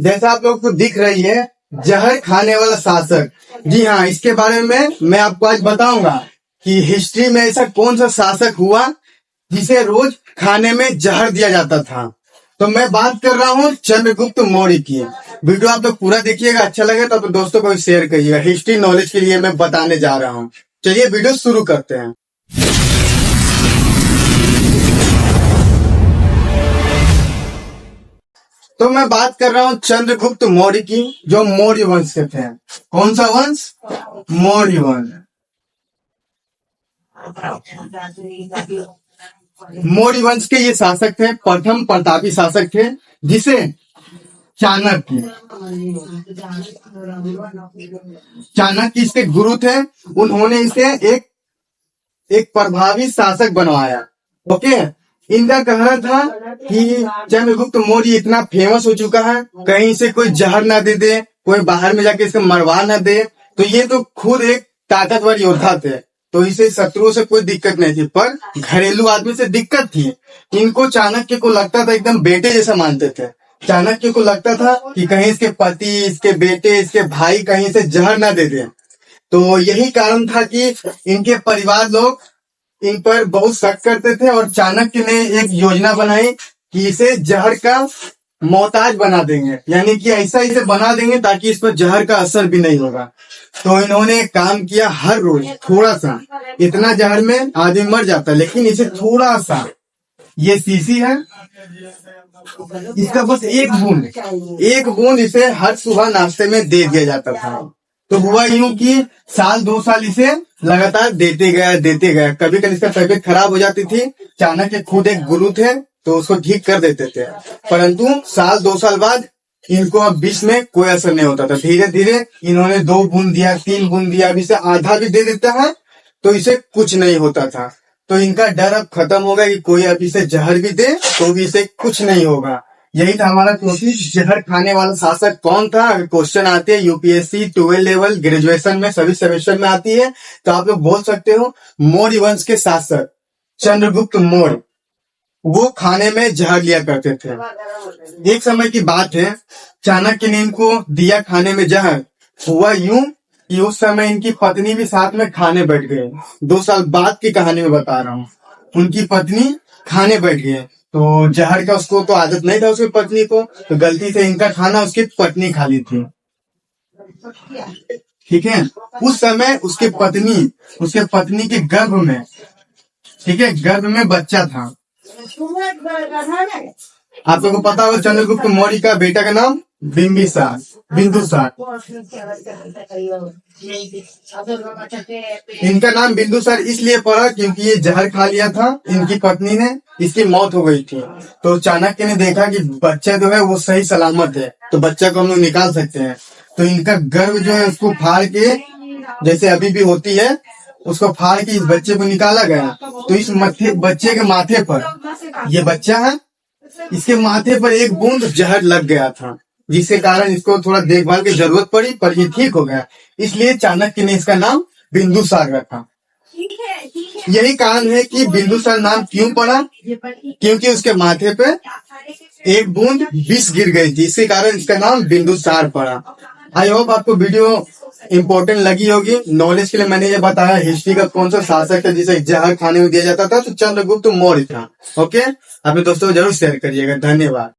जैसा आप लोगों को दिख रही है, जहर खाने वाला शासक। जी हाँ, इसके बारे में मैं आपको आज बताऊंगा कि हिस्ट्री में ऐसा कौन सा शासक हुआ जिसे रोज खाने में जहर दिया जाता था। तो मैं बात कर रहा हूँ चंद्रगुप्त मौर्य की। वीडियो आप लोग पूरा देखिएगा, अच्छा लगे तो अपने दोस्तों को भी शेयर करिएगा। हिस्ट्री नॉलेज के लिए मैं बताने जा रहा हूँ। चलिए वीडियो शुरू करते हैं। तो मैं बात कर रहा हूँ चंद्रगुप्त मौर्य की, जो मौर्य वंश के थे। कौन सा वंश? मौर्य वंश। मौर्य वंश के ये शासक थे, प्रथम प्रतापी शासक थे, जिसे चाणक्य इसके गुरु थे। उन्होंने इसे एक प्रभावी शासक बनवाया। ओके, इनका कहना था कि चंद्रगुप्त मौर्य इतना फेमस हो चुका है, कहीं से कोई जहर ना दे दे, कोई बाहर में जाके इसे मरवा ना दे। तो ये तो खुद एक ताकतवर योद्धा थे, तो इसे शत्रुओं से कोई दिक्कत नहीं थी, पर घरेलू आदमी से दिक्कत थी। इनको चाणक्य को लगता था एकदम बेटे जैसा मानते थे। चाणक्य को लगता था कि कहीं इसके पति, इसके बेटे, इसके भाई कहीं से जहर ना दे दे। तो यही कारण था कि इनके परिवार लोग इन पर बहुत शक करते थे, और चाणक्य ने एक योजना बनाई कि इसे जहर का मोहताज बना देंगे, यानी कि ऐसा इसे बना देंगे ताकि इस पर जहर का असर भी नहीं होगा। तो इन्होंने काम किया, हर रोज थोड़ा सा, इतना जहर में आदमी मर जाता, लेकिन इसे थोड़ा सा, ये शीशी है, इसका बस एक बूंद इसे हर सुबह नाश्ते में दे दिया जाता था। तो हुआ यूं कि साल 2 साल इसे लगातार देते गया। कभी कभी इसका तबीयत खराब हो जाती थी। चाणक्य खुद एक गुरु थे, तो उसको ठीक कर देते थे, परंतु साल 2 साल बाद इनको अब विष में कोई असर नहीं होता था। धीरे धीरे इन्होंने 2 बूंद दिया, 3 बूंद दिया, अब इसे आधा भी दे देता है तो इसे कुछ नहीं होता था। तो इनका डर अब खत्म हो गया कि कोई अब इसे जहर भी दे तो भी इसे कुछ नहीं होगा। यही था हमारा टॉपिक, जहर खाने वाला शासक कौन था। अगर क्वेश्चन आते हैं यूपीएससी 12 लेवल ग्रेजुएशन में, सभी सेमेस्टर में आती है, तो आप लोग बोल सकते हो मौर्य वंश के शासक चंद्रगुप्त मौर्य, वो खाने में जहर लिया करते थे। एक समय की बात है, चाणक्य ने इनको दिया खाने में जहर। हुआ यूं कि उस समय इनकी पत्नी भी साथ में खाने बैठ गए। 2 साल बाद की कहानी में बता रहा हूँ। उनकी पत्नी खाने बैठ गए, तो जहर का उसको तो आदत नहीं था, उसकी पत्नी को, तो गलती से इनका खाना उसकी पत्नी खा ली थी। ठीक है, उस समय उसके पत्नी के गर्भ में, ठीक है, गर्भ में बच्चा था। आप लोगों को पता होगा चंद्रगुप्त मौर्य का बेटा का नाम बिंदुसार। इनका नाम बिंदुसार इसलिए पड़ा क्योंकि ये जहर खा लिया था इनकी पत्नी ने, इसकी मौत हो गई थी। तो चाणक्य ने देखा कि बच्चा जो है वो सही सलामत है, तो बच्चा को हम लोग निकाल सकते हैं। तो इनका गर्भ जो है उसको फाड़ के, जैसे अभी भी होती है, उसको फाड़ के इस बच्चे को निकाला गया। तो इस बच्चे के माथे पर, ये बच्चा है, इसके माथे पर एक बूंद जहर लग गया था, जिसके कारण इसको थोड़ा देखभाल की जरूरत पड़ी, पर ये ठीक हो गया। इसलिए चाणक्य ने इसका नाम बिंदुसार रखा। यही कारण है कि बिंदुसार नाम क्यों पड़ा, क्योंकि उसके माथे पे एक बूंद विष गिर गई थी, इसी कारण इसका नाम बिंदुसार पड़ा। आई होप आपको वीडियो इम्पोर्टेंट लगी होगी। नॉलेज के लिए मैंने ये बताया हिस्ट्री का कौन सा शासक है जिसे जहर खाने में दिया जाता था, तो चंद्रगुप्त मौर्य था। ओके, अपने दोस्तों को जरूर शेयर करिएगा। धन्यवाद।